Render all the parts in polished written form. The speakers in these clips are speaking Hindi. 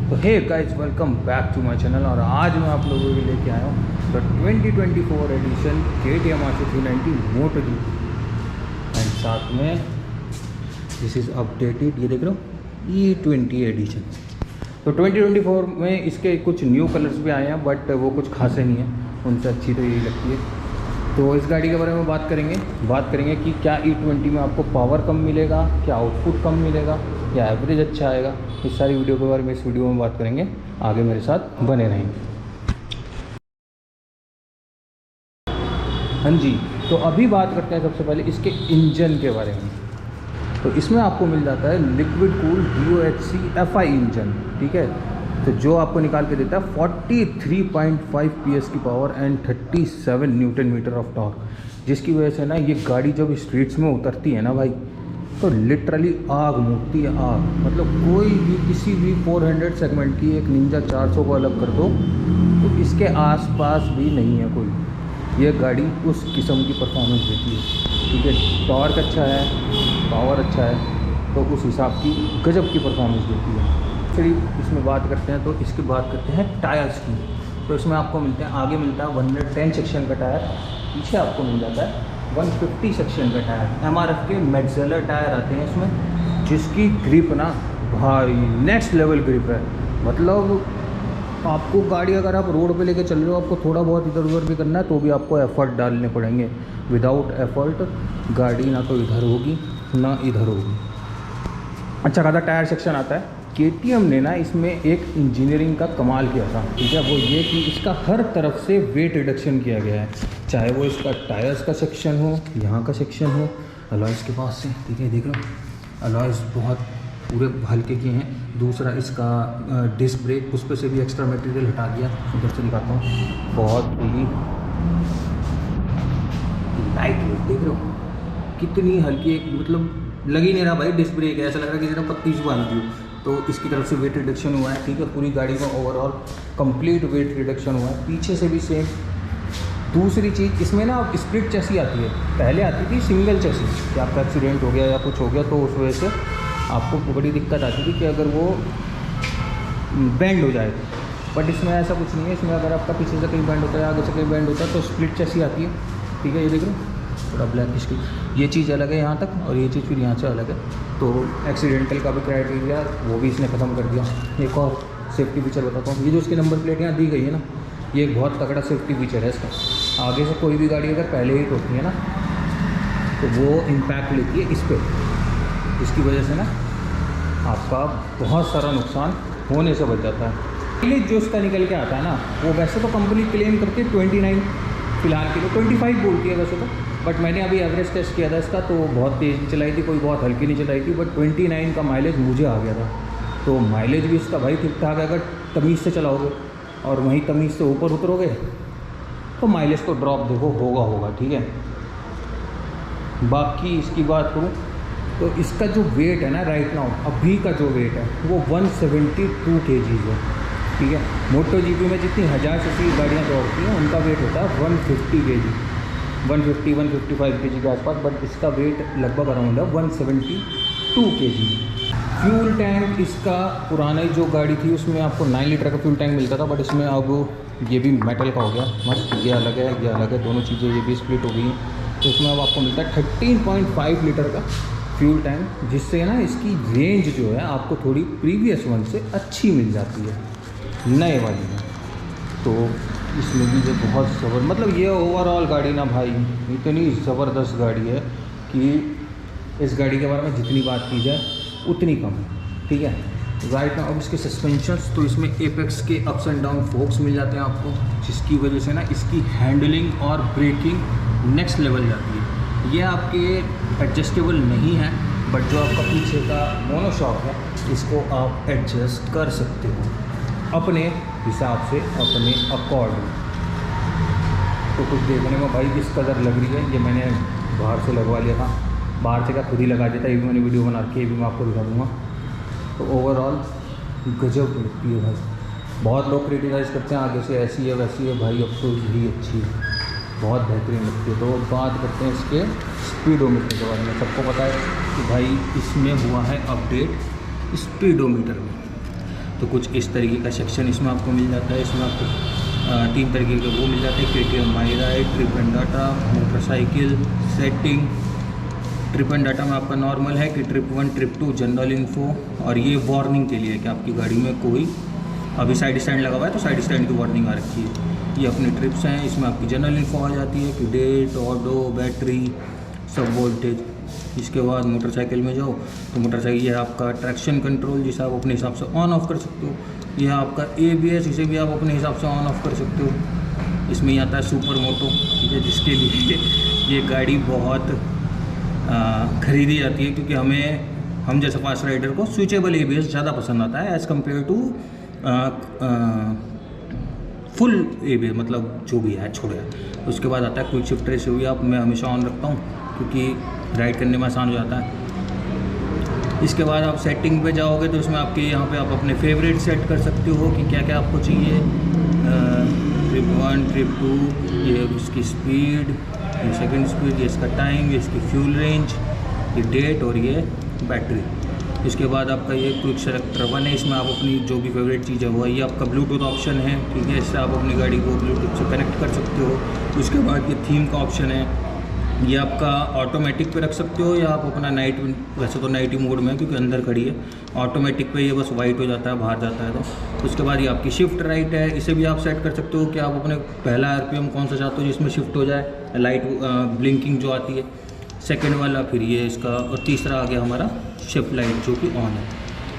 तो hey guys, welcome back to my channel. और आज मैं आप लोगों के लिए लेके आया हूँ the 2024 edition KTM R390 moto GP एंड साथ में दिस इज़ अपडेटेड, ये देख रहे हो E20 एडिशन। तो 2024 में इसके कुछ न्यू कलर्स भी आए हैं, बट वो कुछ खासे नहीं है, उनसे अच्छी तो यही लगती है। तो इस गाड़ी के बारे में बात करेंगे कि क्या E20 में आपको पावर कम मिलेगा, क्या आउटपुट कम मिलेगा, या एवरेज अच्छा आएगा। इस सारी वीडियो के बारे में इस वीडियो में बात करेंगे। आगे मेरे साथ बने रहेंगे। हाँ जी, तो अभी बात करते हैं सबसे पहले इसके इंजन के बारे में। तो इसमें आपको मिल जाता है liquid cool DOHC FI engine, ठीक है। तो जो आपको निकाल के देता है 43.5 PS की power and 37 newton metre of torque, जिसकी वजह से ना ये गाड़ी जब स्ट्रीट्स में उतरती है ना भाई, तो लिटरली आग मुकती है, आग। मतलब कोई भी किसी भी 400 सेगमेंट की एक निंजा 400 को अलग कर दो तो इसके आसपास भी नहीं है कोई। ये गाड़ी उस किस्म की परफॉर्मेंस देती है, ठीक है। टॉर्क अच्छा है, पावर अच्छा है, तो उस हिसाब की गजब की परफॉर्मेंस देती है। फिर इसमें बात करते हैं, तो इसकी बात करते हैं टायर्स की। तो इसमें आपको मिलते हैं, आगे मिलता है 110 सेक्शन का टायर, पीछे आपको मिल जाता है 150 सेक्शन का टायर। MRF के मैक्सेलर टायर आते हैं इसमें, जिसकी ग्रिप ना भाई नेक्स्ट लेवल ग्रिप है। मतलब आपको गाड़ी अगर आप रोड पे लेके चल रहे हो, आपको थोड़ा बहुत इधर उधर भी करना है तो भी आपको एफर्ट डालने पड़ेंगे। विदाउट एफर्ट गाड़ी ना तो इधर होगी ना इधर होगी। अच्छा खासा टायर सेक्शन आता है। KTM ने ना इसमें एक इंजीनियरिंग का कमाल किया था, ठीक है। वो ये कि इसका हर तरफ से वेट रिडक्शन किया गया है, चाहे वो इसका टायर्स का सेक्शन हो, यहाँ का सेक्शन हो, अलॉयज़ के पास से, ठीक है। देख लो अलॉयज़ बहुत पूरे हल्के किए हैं। दूसरा इसका डिस्क ब्रेक, उस पर से भी एक्स्ट्रा मटेरियल हटा दिया। उधर से दिखाता हूँ, बहुत ही लाइट वेट, देख रहे हो कितनी हल्की। मतलब लग ही नहीं रहा भाई डिस्क ब्रेक है, ऐसा लग रहा है कि किसी ने पत्ती से बांध दी। तो इसकी तरफ से वेट रिडक्शन हुआ है, ठीक है। पूरी गाड़ी में ओवरऑल कंप्लीट वेट रिडक्शन हुआ है। पीछे से भी सेम। दूसरी चीज़, इसमें ना स्प्लिट चेसी आती है, पहले आती थी सिंगल चेसी कि आपका एक्सीडेंट हो गया या कुछ हो गया तो उस वजह से आपको बड़ी दिक्कत आती थी कि अगर वो बैंड हो जाए। बट इसमें ऐसा कुछ नहीं है। इसमें अगर आपका पीछे से कहीं बैंड होता है, आगे से कहीं बैंड होता है, तो स्प्लिट चेसी आती है, ठीक है। ये देख लो थोड़ा ब्लैक इसकी, ये चीज़ अलग है यहाँ तक, और ये चीज़ फिर यहाँ से अलग है। तो एक्सीडेंटल का भी क्राइटेरिया वो भी इसने ख़त्म कर दिया। एक और सेफ्टी फीचर बताता हूँ, ये जो इसकी नंबर प्लेट यहाँ दी गई है ना, ये एक बहुत तगड़ा सेफ्टी फीचर है इसका। आगे से कोई भी गाड़ी अगर पहले हिट होती है ना, तो वो इम्पैक्ट लेती है इस पर, इसकी वजह से ना आपका बहुत सारा नुकसान होने से बच जाता है। माइलेज जो इसका निकल के आता है ना, वो वैसे तो कंपनी क्लेम करती है 29, फिलहाल के लिए 25 बोलती है वैसे तो। बट मैंने अभी एवरेज टेस्ट किया था इसका, तो बहुत तेज़ चलाई थी, कोई बहुत हल्की नहीं चलाई थी। बट 29 का माइलेज मुझे आ गया था। तो माइलेज भी इसका भाई ठीक ठाक है। अगर तमीज़ से चलाओगे और वहीं तमीज़ से ऊपर उतरोगे तो माइलेज तो ड्रॉप देखो होगा, ठीक है। बाकी इसकी बात करूँ तो इसका जो वेट है ना राइट नाउ, अभी का जो वेट है वो 172 kg है, ठीक है। मोटो GP में जितनी 1000 cc गाड़ियाँ दौड़ती हैं उनका वेट होता है 150 kg, 150-155 kg के आसपास। बट इसका वेट लगभग अराउंड है 172 kg। फ्यूल टैंक इसका पुरानी जो गाड़ी थी उसमें आपको 9 लीटर का फ्यूल टैंक मिलता था, बट इसमें अब ये भी मेटल का हो गया मस्त। ये अलग है, ये अलग है, दोनों चीज़ें ये भी स्प्लिट हो गई हैं। तो इसमें अब आपको मिलता है 13.5 लीटर का फ्यूल टैंक, जिससे ना इसकी रेंज जो है आपको थोड़ी प्रीवियस वन से अच्छी मिल जाती है नए वाली में। तो इसमें भी जो बहुत मतलब ये ओवरऑल गाड़ी ना भाई इतनी ज़बरदस्त गाड़ी है कि इस गाड़ी के बारे में जितनी बात की जाए उतनी कम है, ठीक है। राइट ना अब इसके सस्पेंशंस, तो इसमें एपेक्स के अप्स एंड डाउन फोक्स मिल जाते हैं आपको, जिसकी वजह से ना इसकी हैंडलिंग और ब्रेकिंग नेक्स्ट लेवल जाती है। ये आपके एडजस्टेबल नहीं है, बट जो आपका पीछे का मोनोशॉक है इसको आप एडजस्ट कर सकते हो अपने हिसाब से, अपने अकॉर्डिंग। तो कुछ देखने में भाई किस कदर लग रही है, ये मैंने बाहर से लगवा लिया था, बाहर से का खुद ही लगा देता, ये भी मैंने वीडियो बना रखी है, ये भी मैं आपको दिखा दूँगा। तो ओवरऑल गजब लगती है भाई। बहुत लोग क्रिटिसाइज़ करते हैं आगे से ऐसी है वैसी है, भाई अब तो यही अच्छी है, बहुत बेहतरीन लगती है। तो बात करते हैं इसके स्पीडोमीटर के बारे में। सबको पता है कि भाई इसमें हुआ है अपडेट स्पीडोमीटर में। तो कुछ इस तरीके का सेक्शन इसमें आपको मिल जाता है। इसमें आपको 3 तरीके के वो मिल जाते हैं, KTM my ride, trip and data, motorcycle setting. Trip and data में आपका नॉर्मल है कि ट्रिप 1 ट्रिप 2 जनरल इन्फो, और ये वार्निंग के लिए है कि आपकी गाड़ी में कोई अभी साइड स्टैंड लगा हुआ है तो साइड स्टैंड की वार्निंग आ रखी है। ये अपनी ट्रिप्स हैं। इसमें आपकी जनरल इन्फो आ जाती है कि डेट, ऑडो, बैटरी, सब वोल्टेज। इसके बाद मोटरसाइकिल में जाओ तो मोटरसाइकिल ये आपका ट्रैक्शन कंट्रोल, जिसे आप अपने हिसाब से ऑन ऑफ कर सकते हो। यह आपका ABS, इसे भी आप अपने हिसाब से ऑन ऑफ कर सकते हो। इसमें ही आता है सुपर मोटो, ठीक है, जिसके लिए ये गाड़ी बहुत खरीदी जाती है, क्योंकि हम जैसे फास्ट राइडर को स्विचेबल ABS ज़्यादा पसंद आता है as compare to full ABS, मतलब जो भी है छोड़े। उसके बाद आता है क्विक शिफ्ट रेस, भी आप मैं हमेशा ऑन रखता हूँ क्योंकि राइड करने में आसान हो जाता है। इसके बाद आप सेटिंग पे जाओगे तो इसमें आपके यहाँ पे आप अपने फेवरेट सेट कर सकते हो कि क्या क्या आपको चाहिए। ट्रिप 1 ट्रिप 2, ये इसकी स्पीड, ये सेकंड स्पीड, ये इसका टाइम, ये इसकी फ्यूल रेंज, ये डेट और ये बैटरी। इसके बाद आपका ये क्विक सेलेक्टर 1 है। इसमें आप अपनी जो भी फेवरेट चीज़ है वो है। ये आपका ब्लूटूथ ऑप्शन है, ठीक है, इससे आप अपनी गाड़ी को ब्लूटूथ से कनेक्ट कर सकते हो। उसके बाद ये थीम का ऑप्शन है, ये आपका ऑटोमेटिक पे रख सकते हो या आप अपना नाइट, वैसे तो नाइट ही मोड में है क्योंकि अंदर खड़ी है। ऑटोमेटिक पे ये बस वाइट हो जाता है बाहर जाता है तो। उसके बाद ये आपकी शिफ्ट राइट है, इसे भी आप सेट कर सकते हो कि आप अपने पहला RPM कौन सा चाहते हो जिसमें शिफ्ट हो जाए, लाइट ब्लिंकिंग जो आती है। सेकेंड वाला फिर ये इसका, और तीसरा आ गया हमारा शिफ्ट लाइट जो कि ऑन है,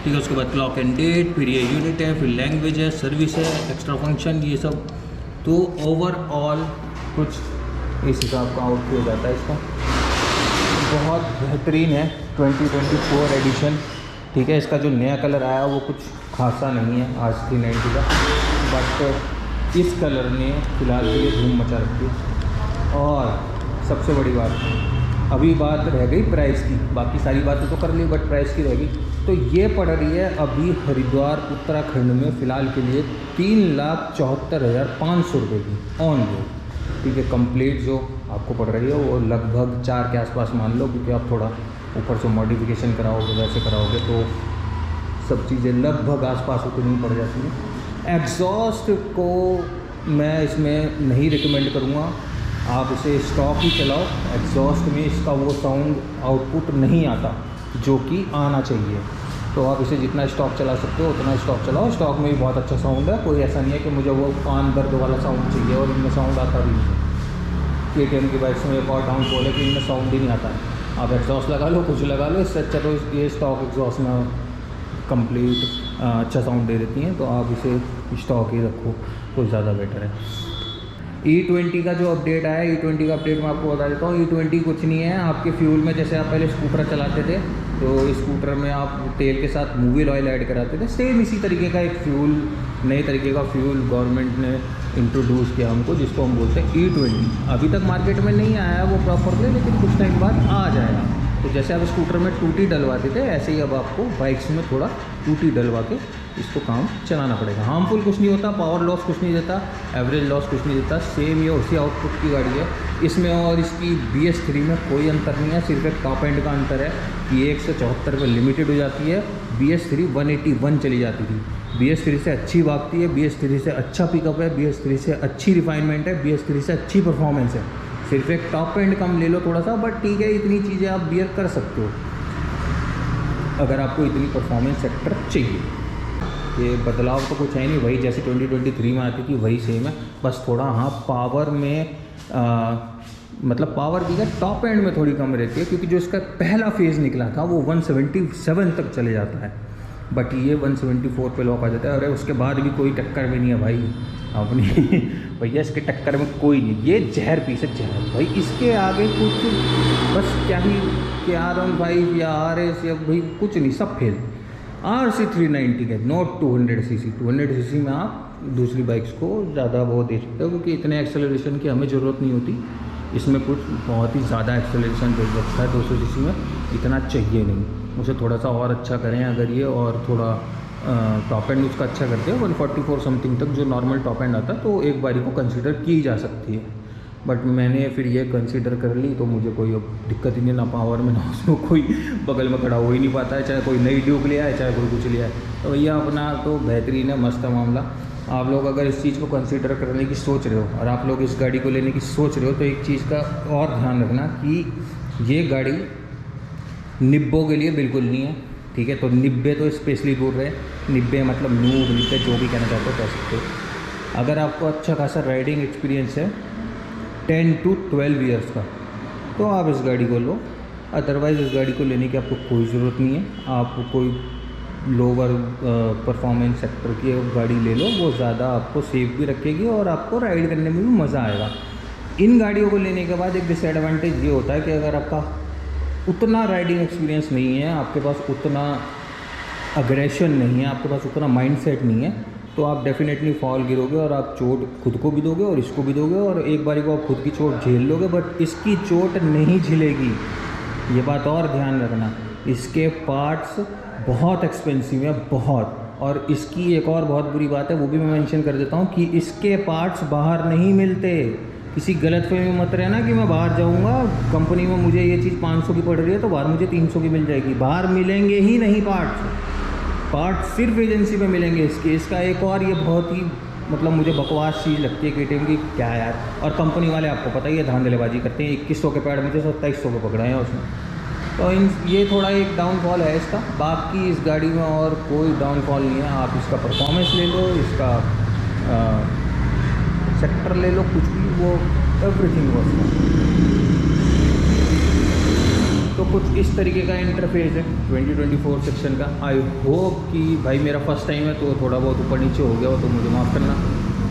ठीक है। उसके बाद क्लॉक एंड डेट, फिर ये यूनिट है, फिर लैंग्वेज है, सर्विस है, एक्स्ट्रा फंक्शन, ये सब। तो ओवरऑल कुछ इस हिसाब का आउटपुट हो जाता है इसका। बहुत बेहतरीन है 2024 एडिशन, ठीक है। इसका जो नया कलर आया वो कुछ खासा नहीं है आज 390 का, बट इस कलर ने फिलहाल के लिए धूम मचा रखी है। और सबसे बड़ी बात, अभी बात रह गई प्राइस की, बाकी सारी बातें तो कर ली बट प्राइस की रह गई। तो ये पड़ रही है अभी हरिद्वार उत्तराखंड में फ़िलहाल के लिए 3,74,500 रुपये की ऑन रोड, ठीक है। कंप्लीट जो आपको पड़ रही है वो लगभग 4 के आसपास मान लो, क्योंकि आप थोड़ा ऊपर से मॉडिफिकेशन कराओगे, वैसे कराओगे तो सब चीज़ें लगभग आसपास उतनी पड़ जाती हैं। एग्जॉस्ट को मैं इसमें नहीं रिकमेंड करूँगा, आप इसे स्टॉक ही चलाओ। एग्जॉस्ट में इसका वो साउंड आउटपुट नहीं आता जो कि आना चाहिए, तो आप इसे जितना स्टॉक चला सकते हो उतना स्टॉक चलाओ। स्टॉक में भी बहुत अच्छा साउंड है, कोई ऐसा नहीं है कि मुझे वो कान दर्द वाला साउंड चाहिए और इनमें साउंड आता भी नहीं है। KTM की बाइक्स में एक और डाउन फॉल है कि इनमें साउंड ही नहीं आता है। आप एग्जॉस्ट लगा लो, कुछ लगा लो, इससे अच्छा तो ये स्टॉक एग्जॉस्ट में कंप्लीट अच्छा साउंड दे देती हैं, तो आप इसे स्टॉक ही रखो तो ज़्यादा बेटर है। E20 का जो अपडेट आया, E20 का अपडेट मैं आपको बता देता हूँ। E20 कुछ नहीं है, आपके फ्यूल में जैसे आप पहले स्कूटर चलाते थे तो स्कूटर में आप तेल के साथ मूविल ऑयल ऐड कराते थे, सेम इसी तरीके का एक फ्यूल, नए तरीके का फ्यूल गवर्नमेंट ने इंट्रोड्यूस किया हमको, जिसको हम बोलते हैं E20। अभी तक मार्केट में नहीं आया है वो प्रॉपरली, लेकिन कुछ टाइम बाद आ जाएगा। तो जैसे आप स्कूटर में टूटी डलवाते थे, ऐसे ही अब आपको बाइक्स में थोड़ा टूटी डलवा के इसको काम चलाना पड़ेगा। हार्मफुल कुछ नहीं होता, पावर लॉस कुछ नहीं देता, एवरेज लॉस कुछ नहीं देता, सेम ये उसी आउटपुट की गाड़ी है। इसमें और इसकी BS3 में कोई अंतर नहीं है, सिर्फ एक टॉप एंड का अंतर है कि 174 पे लिमिटेड हो जाती है, BS3 181 चली जाती थी। BS3 से अच्छी भागती है, BS3 से अच्छा पिकअप है, BS3 से अच्छी रिफाइनमेंट है, BS3 से अच्छी परफॉर्मेंस है। सिर्फ एक टॉप एंड कम ले लो थोड़ा सा, बट ठीक है, इतनी चीज़ें आप बियर कर सकते हो अगर आपको इतनी परफॉर्मेंस सेक्टर चाहिए। ये बदलाव तो कुछ है नहीं, वही जैसे 2023 में आती थी वही सेम है, बस थोड़ा हाँ पावर में मतलब पावर की टॉप एंड में थोड़ी कम रहती है, क्योंकि जो इसका पहला फेज़ निकला था वो 177 तक चले जाता है, बट ये 174 पे लॉक आ जाता है। और उसके बाद भी कोई टक्कर में नहीं है भाई अपनी भैया, इसके टक्कर में कोई नहीं, ये जहर पीस है जहर भाई। इसके आगे कुछ बस क्या ही कि R15 या RS या भाई कुछ नहीं, सब फेल। RC 390 के नॉट 200cc। 200cc में आप दूसरी बाइक्स को ज़्यादा वो दे सकते हो, क्योंकि इतने एक्सेलरेशन की हमें ज़रूरत नहीं होती। इसमें कुछ बहुत ही ज़्यादा एक्सेलरेशन दे सकता है 200cc में, इतना चाहिए नहीं, उसे थोड़ा सा और अच्छा करें अगर ये, और थोड़ा टॉप एंड उसका अच्छा करते हैं 144 समथिंग तक जो नॉर्मल टॉप एंड आता है, तो एक बारी को कंसिडर की जा सकती है। बट मैंने फिर ये कंसीडर कर ली, तो मुझे कोई अब दिक्कत ही नहीं, ना पावर में ना उसमें कोई बगल में खड़ा हो ही नहीं पाता है, चाहे कोई नई ड्यूक ले आए चाहे कोई कुछ ले आए। तो भैया अपना तो बेहतरीन है, मस्त है मामला। आप लोग अगर इस चीज़ को कंसीडर करने की सोच रहे हो और आप लोग इस गाड़ी को लेने की सोच रहे हो, तो एक चीज़ का और ध्यान रखना कि ये गाड़ी निब्बों के लिए बिल्कुल नहीं है, ठीक है। तो निब्बे तो स्पेशली दूर रहे, निब्बे मतलब नूब निब्बे जो भी कहना चाहते हो कह सकते हो। अगर आपको अच्छा खासा राइडिंग एक्सपीरियंस है 10 to 12 ईयर्स का, तो आप इस गाड़ी को लो। अदरवाइज़ इस गाड़ी को लेने की आपको कोई ज़रूरत नहीं है। आप कोई लोअर परफॉर्मेंस सेक्टर की गाड़ी ले लो, वो ज़्यादा आपको सेफ भी रखेगी और आपको राइड करने में भी मज़ा आएगा। इन गाड़ियों को लेने के बाद एक डिसएडवांटेज ये होता है कि अगर आपका उतना राइडिंग एक्सपीरियंस नहीं है, आपके पास उतना अग्रेशन नहीं है, आपके पास उतना माइंडसेट नहीं है, तो आप डेफिनेटली फॉल गिरोगे और आप चोट खुद को भी दोगे और इसको भी दोगे, और एक बारी को आप खुद की चोट झेल लोगे, बट इसकी चोट नहीं झेलेगी। ये बात और ध्यान रखना। इसके पार्ट्स बहुत एक्सपेंसिव है, बहुत। और इसकी एक और बहुत बुरी बात है, वो भी मैं मेंशन कर देता हूँ, कि इसके पार्ट्स बाहर नहीं मिलते। किसी गलतफहमी में मत रहना कि मैं बाहर जाऊँगा कंपनी में मुझे ये चीज़ 500 की पड़ रही है तो बाहर मुझे 300 की मिल जाएगी। बाहर मिलेंगे ही नहीं पार्ट सिर्फ एजेंसी में मिलेंगे इसके। इसका एक और ये बहुत ही मतलब मुझे बकवास चीज़ लगती है KTM की, क्या यार। और कंपनी वाले आपको पता ही है धांधलेबाजी करते हैं, 2100 के पैड मुझे 2700 के पकड़ाए हैं उसमें। तो ये थोड़ा एक डाउनफॉल है इसका। बाकी इस गाड़ी में और कोई डाउनफॉल नहीं है। आप इसका परफॉर्मेंस ले लो, इसका सेक्टर ले लो, कुछ भी, वो एवरीथिंग वो। तो कुछ इस तरीके का इंटरफेस है 2024 सेक्शन का। आई होप कि भाई मेरा फर्स्ट टाइम है तो थोड़ा बहुत ऊपर नीचे हो गया हो तो मुझे माफ़ करना।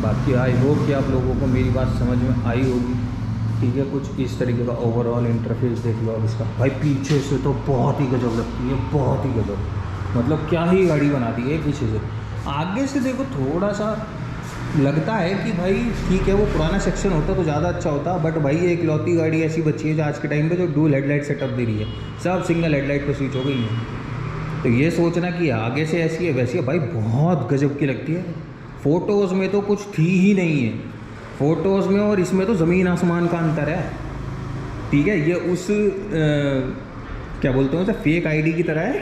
बाकी आई होप कि आप लोगों को मेरी बात समझ में आई होगी, ठीक है। कुछ इस तरीके का ओवरऑल इंटरफेस देख लो अब इसका। भाई पीछे से तो बहुत ही गजब लगती है, बहुत ही गजब, मतलब क्या ही गाड़ी बना दी है पीछे से। आगे से देखो थोड़ा सा लगता है कि भाई ठीक है, वो पुराना सेक्शन होता तो ज़्यादा अच्छा होता, बट भाई ये इकलौती गाड़ी ऐसी बची है जो आज के टाइम पे जो डुअल हेडलाइट सेटअप दे रही है, सब सिंगल हेडलाइट पे स्विच हो गई है। तो ये सोचना कि आगे से ऐसी है वैसी है, भाई बहुत गजब की लगती है। फ़ोटोज़ में तो कुछ थी ही नहीं है, फ़ोटोज़ में और इसमें तो ज़मीन आसमान का अंतर है, ठीक है। ये उस क्या बोलते हैं उसे, फेक आईडी की तरह है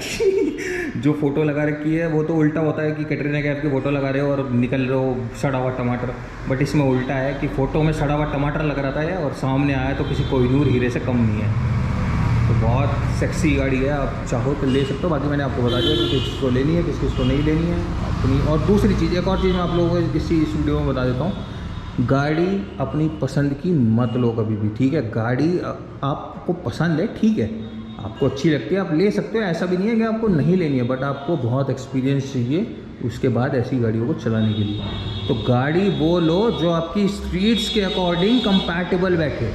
जो फ़ोटो लगा रखी है वो तो उल्टा होता है कि कैटरीना कैफ की फ़ोटो लगा रहे हो और निकल रहे हो सड़ा हुआ टमाटर, बट इसमें उल्टा है कि फ़ोटो में सड़ा हुआ टमाटर लग रहा था और सामने आया तो किसी कोहिनूर हीरे से कम नहीं है। तो बहुत सेक्सी गाड़ी है, आप चाहो तो ले सकते हो। बाकी मैंने आपको बता दिया कि किसको लेनी है किस को नहीं लेनी है अपनी। और दूसरी चीज़, एक और चीज़ मैं आप लोगों को इस वीडियो में बता देता हूँ, गाड़ी अपनी पसंद की मत लो कभी भी, ठीक है। गाड़ी आपको पसंद है, ठीक है, आपको अच्छी लगती है, आप ले सकते हो, ऐसा भी नहीं है कि आपको नहीं लेनी है, बट आपको बहुत एक्सपीरियंस चाहिए उसके बाद ऐसी गाड़ियों को चलाने के लिए। तो गाड़ी वो लो जो आपकी स्ट्रीट्स के अकॉर्डिंग कंपैटिबल बैठे।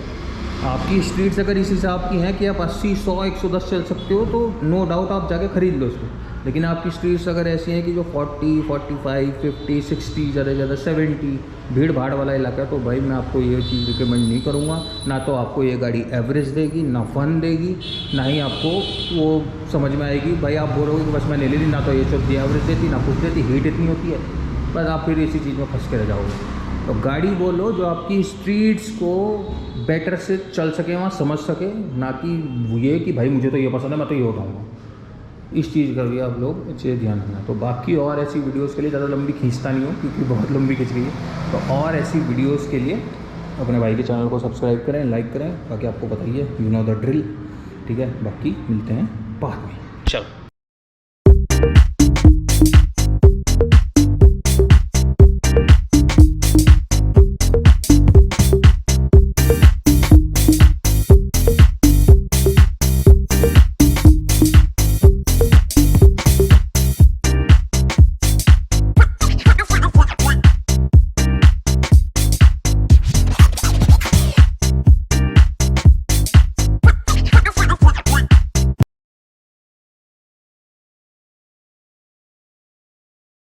आपकी स्ट्रीट्स अगर इस हिसाब की हैं कि आप 80, 100, 110 चल सकते हो तो नो डाउट आप जाके ख़रीद लो उसको। लेकिन आपकी स्ट्रीट्स अगर ऐसी हैं कि जो 40, 45, 50, 60, ज़्यादा से ज़्यादा 70 भीड़ भाड़ वाला इलाका है, तो भाई मैं आपको ये चीज़ रिकमेंड नहीं करूँगा। ना तो आपको ये गाड़ी एवरेज देगी, ना फन देगी, ना ही आपको वो समझ में आएगी। भाई आप बोलोगे कि बस मैंने ले ली, ना तो ये चलती एवरेज देती, ना कुछ देती, हीट इतनी होती है, बस आप फिर इसी चीज़ में फंस के रह जाओगे। तो गाड़ी वो लो जो आपकी स्ट्रीट्स को बेटर से चल सके, वहाँ समझ सके, ना कि ये कि भाई मुझे तो ये पसंद है मैं तो ये उठाऊँगा। इस चीज़ का भी आप लोग अच्छे ध्यान रखना। तो बाकी और ऐसी वीडियोस के लिए ज़्यादा लंबी खींचता नहीं हूँ क्योंकि बहुत लंबी खींच गई है। तो और ऐसी वीडियोस के लिए अपने भाई के चैनल को सब्सक्राइब करें, लाइक करें। बाकी आपको बताइए, यू नो द ड्रिल, ठीक है। बाकी मिलते हैं बाद में।